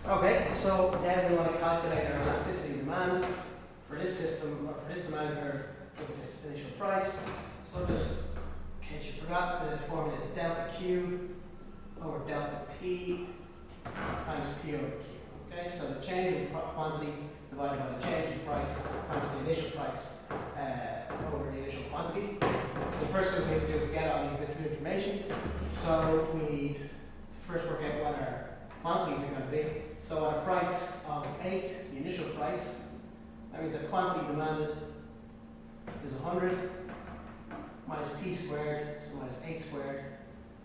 Okay, so now we want to calculate our elasticity demand for this system, or for this demand curve with this initial price. So just, in case you forgot, the formula is delta Q over delta P times P over Q. Okay, so the change in quantity divided by the change in price times the initial price over the initial quantity. So first thing we need to do is get all these bits of information. So we need to first work out what our quantities are going to be. So at a price of 8, the initial price, that means the quantity demanded is 100 minus P squared, so minus 8 squared.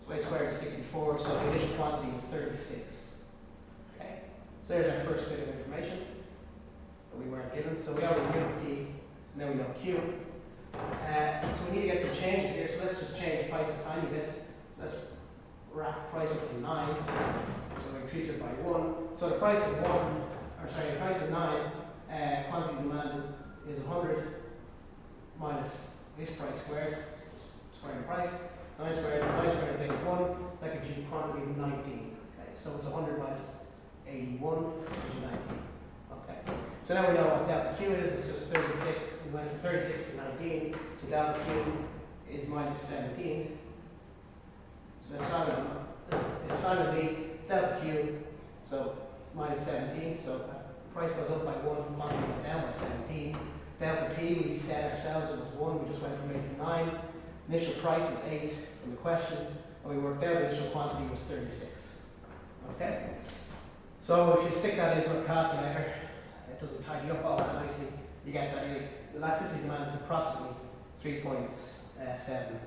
So 8 squared is 64, so the initial quantity is 36. Okay, so there's our first bit of information that we weren't given. So we already knew P, now we know Q. So we need to get some changes here, so let's just change price a tiny bit. So let's wrap price up to 9. So we increase it by 1. So the price of 9, quantity demanded is 100 minus this price squared, square the price. 9 squared is 81, so that gives you quantity of 19. Okay, so it's 100 minus 81, which is 19. Okay, so now we know what delta Q is. It's just 36. We went from 36 to 19, so delta Q is minus 17. So it's not going to be delta Q, so minus 17. So price goes up by 1, quantity went down by 17. Delta P, we said ourselves it was 1, we just went from 8 to 9. Initial price is 8 from the question, and we worked out the initial quantity was 36. Okay? So if you stick that into a calculator, it doesn't tidy up all that nicely. You get that the elasticity demand is approximately 3.77.